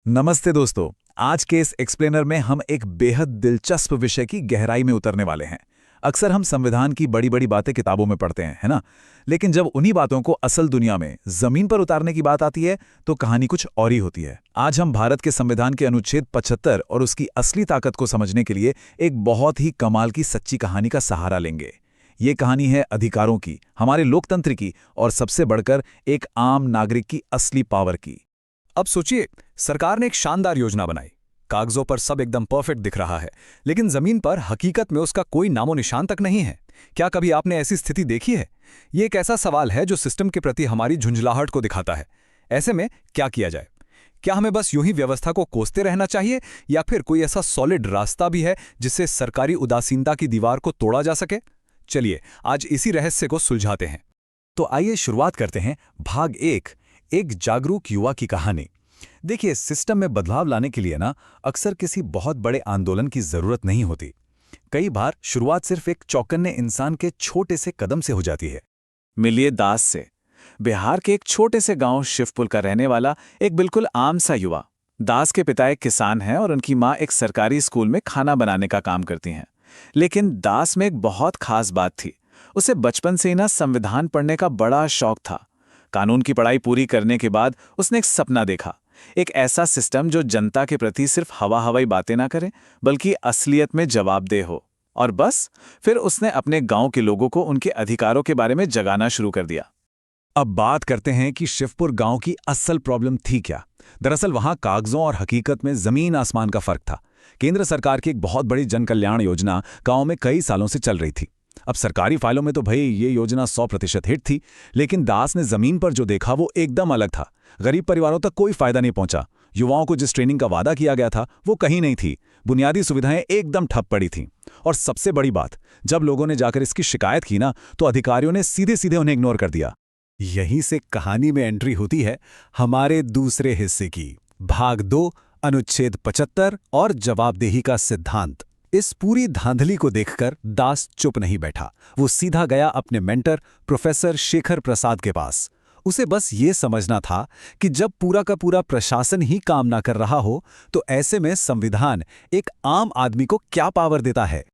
नमस्ते दोस्तों। आज के इस एक्सप्लेनर में हम एक बेहद दिलचस्प विषय की गहराई में उतरने वाले हैं। अक्सर हम संविधान की बड़ी बड़ी बातें किताबों में पढ़ते हैं, है ना? लेकिन जब उन्हीं बातों को असल दुनिया में जमीन पर उतारने की बात आती है तो कहानी कुछ और ही होती है। आज हम भारत के संविधान के अनुच्छेद 75 और उसकी असली ताकत को समझने के लिए एक बहुत ही कमाल की सच्ची कहानी का सहारा लेंगे। ये कहानी है अधिकारों की, हमारे लोकतंत्र की और सबसे बढ़कर एक आम नागरिक की असली पावर की। अब सोचिए, सरकार ने एक शानदार योजना बनाई। कागजों पर सब एकदम परफेक्ट दिख रहा है, लेकिन जमीन पर हकीकत में उसका कोई नामो निशान तक नहीं है। क्या कभी आपने ऐसी स्थिति देखी है? ये एक ऐसा सवाल है जो सिस्टम के प्रति हमारी झुंझलाहट को दिखाता है। ऐसे में क्या किया जाए? क्या हमें बस यूं ही व्यवस्था को कोसते रहना चाहिए, या फिर कोई ऐसा सॉलिड रास्ता भी है जिससे सरकारी उदासीनता की दीवार को तोड़ा जा सके? चलिए आज इसी रहस्य को सुलझाते हैं। तो आइए शुरुआत करते हैं। भाग एक जागरूक युवा की कहानी। देखिए, सिस्टम में बदलाव लाने के लिए ना अक्सर किसी बहुत बड़े आंदोलन की जरूरत नहीं होती। कई बार शुरुआत सिर्फ एक चौकन्ने इंसान के छोटे से कदम से हो जाती है। मिलिए दास से। बिहार के एक छोटे से गांव शिवपुर का रहने वाला एक बिल्कुल आम सा युवा। दास के पिता एक किसान हैं और उनकी माँ एक सरकारी स्कूल में खाना बनाने का काम करती हैं। लेकिन दास में एक बहुत खास बात थी। उसे बचपन से ही ना संविधान पढ़ने का बड़ा शौक था। कानून की पढ़ाई पूरी करने के बाद उसने एक सपना देखा, एक ऐसा सिस्टम जो जनता के प्रति सिर्फ हवा हवाई बातें ना करे, बल्कि असलियत में जवाबदेह हो। और बस फिर उसने अपने गांव के लोगों को उनके अधिकारों के बारे में जगाना शुरू कर दिया। अब बात करते हैं कि शिवपुर गांव की असल प्रॉब्लम थी क्या। दरअसल वहां कागजों और हकीकत में जमीन आसमान का फर्क था। केंद्र सरकार की एक बहुत बड़ी जन कल्याण योजना गांव में कई सालों से चल रही थी। अब सरकारी फाइलों में तो भाई ये योजना 100% हिट थी, लेकिन दास ने जमीन पर जो देखा वो एकदम अलग था। गरीब परिवारों तक कोई फायदा नहीं पहुंचा। युवाओं को जिस ट्रेनिंग का वादा किया गया था वो कहीं नहीं थी। बुनियादी सुविधाएं एकदम ठप पड़ी थीं। और सबसे बड़ी बात, जब लोगों ने जाकर इसकी शिकायत की ना, तो अधिकारियों ने सीधे सीधे उन्हें इग्नोर कर दिया। यहीं से कहानी में एंट्री होती है हमारे दूसरे हिस्से की। भाग 2, अनुच्छेद 75 और जवाबदेही का सिद्धांत। इस पूरी धांधली को देखकर दास चुप नहीं बैठा। वो सीधा गया अपने मेंटर प्रोफेसर शेखर प्रसाद के पास। उसे बस ये समझना था कि जब पूरा का पूरा प्रशासन ही काम ना कर रहा हो, तो ऐसे में संविधान एक आम आदमी को क्या पावर देता है।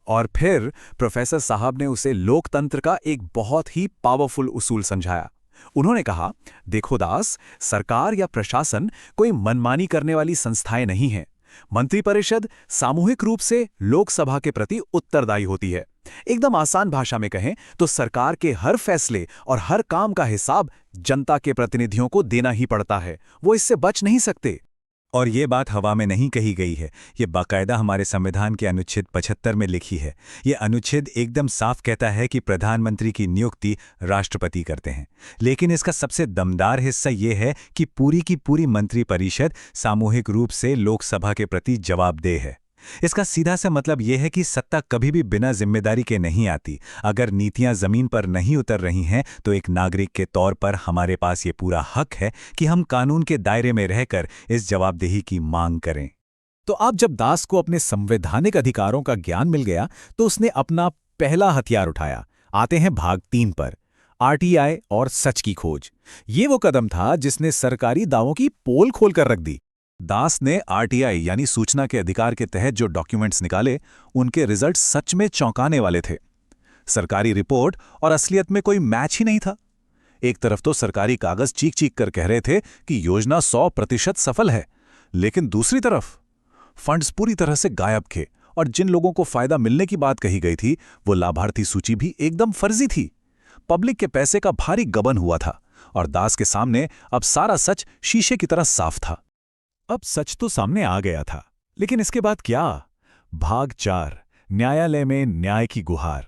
और फिर प्रोफेसर साहब ने उसे लोकतंत्र का एक बहुत ही पावरफुल उसूल समझाया। उन्होंने कहा, देखो दास, सरकार या प्रशासन कोई मनमानी करने वाली संस्थाएं नहीं हैं। मंत्रिपरिषद सामूहिक रूप से लोकसभा के प्रति उत्तरदायी होती है। एकदम आसान भाषा में कहें तो सरकार के हर फैसले और हर काम का हिसाब जनता के प्रतिनिधियों को देना ही पड़ता है। वो इससे बच नहीं सकते। और ये बात हवा में नहीं कही गई है, ये बाकायदा हमारे संविधान के अनुच्छेद 75 में लिखी है। ये अनुच्छेद एकदम साफ कहता है कि प्रधानमंत्री की नियुक्ति राष्ट्रपति करते हैं। लेकिन इसका सबसे दमदार हिस्सा ये है कि पूरी की पूरी मंत्रिपरिषद सामूहिक रूप से लोकसभा के प्रति जवाबदेह है। इसका सीधा सा मतलब यह है कि सत्ता कभी भी बिना जिम्मेदारी के नहीं आती। अगर नीतियां जमीन पर नहीं उतर रही हैं तो एक नागरिक के तौर पर हमारे पास ये पूरा हक है कि हम कानून के दायरे में रहकर इस जवाबदेही की मांग करें। तो अब जब दास को अपने संवैधानिक अधिकारों का ज्ञान मिल गया, तो उसने अपना पहला हथियार उठाया। आते हैं भाग 3 पर, आरटीआई और सच की खोज। ये वो कदम था जिसने सरकारी दावों की पोल खोल कर रख दी। दास ने आरटीआई यानी सूचना के अधिकार के तहत जो डॉक्यूमेंट्स निकाले, उनके रिजल्ट सच में चौंकाने वाले थे। सरकारी रिपोर्ट और असलियत में कोई मैच ही नहीं था। एक तरफ तो सरकारी कागज चीख चीख कर कह रहे थे कि योजना 100% सफल है, लेकिन दूसरी तरफ फंड्स पूरी तरह से गायब थे और जिन लोगों को फायदा मिलने की बात कही गई थी वो लाभार्थी सूची भी एकदम फर्जी थी। पब्लिक के पैसे का भारी गबन हुआ था और दास के सामने अब सारा सच शीशे की तरह साफ था। अब सच तो सामने आ गया था, लेकिन इसके बाद क्या? भाग 4, न्यायालय में न्याय की गुहार।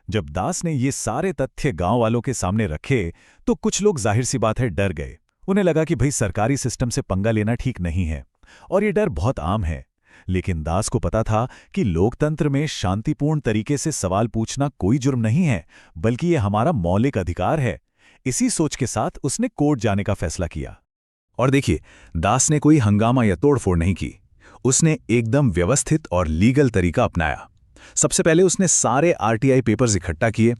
जब दास ने ये सारे तथ्य गांव वालों के सामने रखे तो कुछ लोग जाहिर सी बात है डर गए। उन्हें लगा कि भाई सरकारी सिस्टम से पंगा लेना ठीक नहीं है, और ये डर बहुत आम है। लेकिन दास को पता था कि लोकतंत्र में शांतिपूर्ण तरीके से सवाल पूछना कोई जुर्म नहीं है, बल्कि ये हमारा मौलिक अधिकार है। इसी सोच के साथ उसने कोर्ट जाने का फैसला किया। और देखिए, दास ने कोई हंगामा या तोड़फोड़ नहीं की। उसने एकदम व्यवस्थित और लीगल तरीका अपनाया। सबसे पहले उसने सारे आरटीआई पेपर्स इकट्ठा किए।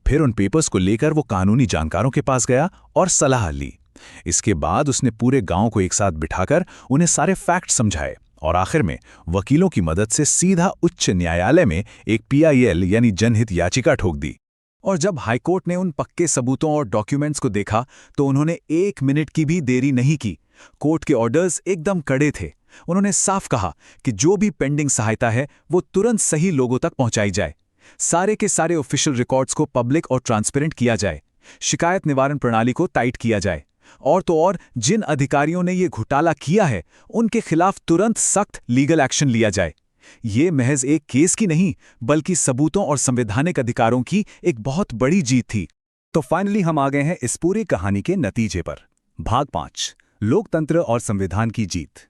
फिर उन पेपर्स को लेकर वो कानूनी जानकारों के पास गया और सलाह ली। इसके बाद उसने पूरे गांव को एक साथ बिठाकर उन्हें सारे फैक्ट समझाए और आखिर में वकीलों की मदद से सीधा उच्च न्यायालय में एक PIL यानी जनहित याचिका ठोक दी। और जब हाईकोर्ट ने उन पक्के सबूतों और डॉक्यूमेंट्स को देखा तो उन्होंने 1 मिनट की भी देरी नहीं की। कोर्ट के ऑर्डर्स एकदम कड़े थे। उन्होंने साफ कहा कि जो भी पेंडिंग सहायता है वो तुरंत सही लोगों तक पहुंचाई जाए। सारे के सारे ऑफिशियल रिकॉर्ड्स को पब्लिक और ट्रांसपेरेंट किया जाए। शिकायत निवारण प्रणाली को टाइट किया जाए। और तो और जिन अधिकारियों ने ये घोटाला किया है उनके खिलाफ तुरंत सख्त लीगल एक्शन लिया जाए। ये महज एक केस की नहीं बल्कि सबूतों और संवैधानिक अधिकारों की एक बहुत बड़ी जीत थी। तो फाइनली हम आ गए हैं इस पूरी कहानी के नतीजे पर। भाग 5, लोकतंत्र और संविधान की जीत।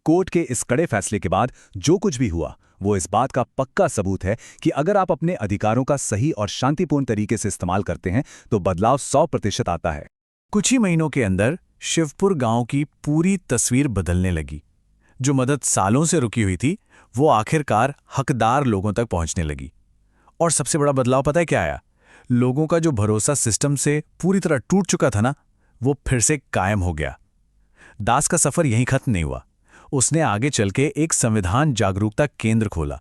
कोर्ट के इस कड़े फैसले के बाद जो कुछ भी हुआ वो इस बात का पक्का सबूत है कि अगर आप अपने अधिकारों का सही और शांतिपूर्ण तरीके से इस्तेमाल करते हैं तो बदलाव 100% आता है। कुछ ही महीनों के अंदर शिवपुर गांव की पूरी तस्वीर बदलने लगी। जो मदद सालों से रुकी हुई थी वो आखिरकार हकदार लोगों तक पहुंचने लगी। और सबसे बड़ा बदलाव पता है क्या आया? लोगों का जो भरोसा सिस्टम से पूरी तरह टूट चुका था ना, वो फिर से कायम हो गया। दास का सफर यहीं खत्म नहीं हुआ। उसने आगे चल के एक संविधान जागरूकता केंद्र खोला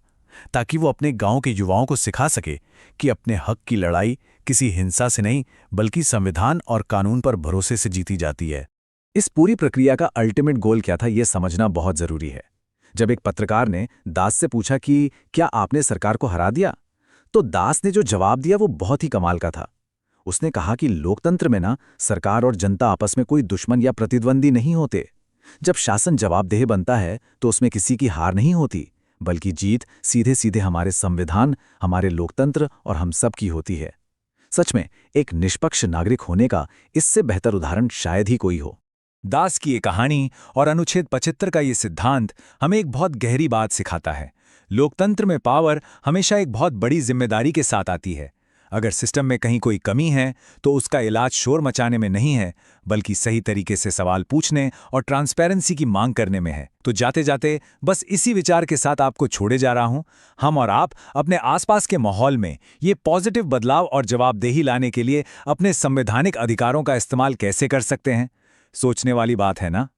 ताकि वो अपने गांव के युवाओं को सिखा सके कि अपने हक की लड़ाई किसी हिंसा से नहीं बल्कि संविधान और कानून पर भरोसे से जीती जाती है। इस पूरी प्रक्रिया का अल्टीमेट गोल क्या था ये समझना बहुत जरूरी है। जब एक पत्रकार ने दास से पूछा कि क्या आपने सरकार को हरा दिया, तो दास ने जो जवाब दिया वो बहुत ही कमाल का था। उसने कहा कि लोकतंत्र में ना सरकार और जनता आपस में कोई दुश्मन या प्रतिद्वंदी नहीं होते। जब शासन जवाबदेह बनता है तो उसमें किसी की हार नहीं होती बल्कि जीत सीधे सीधे हमारे संविधान, हमारे लोकतंत्र और हम सब की होती है। सच में एक निष्पक्ष नागरिक होने का इससे बेहतर उदाहरण शायद ही कोई हो। दास की ये कहानी और अनुच्छेद 75 का ये सिद्धांत हमें एक बहुत गहरी बात सिखाता है। लोकतंत्र में पावर हमेशा एक बहुत बड़ी जिम्मेदारी के साथ आती है। अगर सिस्टम में कहीं कोई कमी है तो उसका इलाज शोर मचाने में नहीं है बल्कि सही तरीके से सवाल पूछने और ट्रांसपेरेंसी की मांग करने में है। तो जाते जाते बस इसी विचार के साथ आपको छोड़े जा रहा हूं। हम और आप अपने आसपास के माहौल में ये पॉजिटिव बदलाव और जवाबदेही लाने के लिए अपने संवैधानिक अधिकारों का इस्तेमाल कैसे कर सकते हैं? सोचने वाली बात है ना।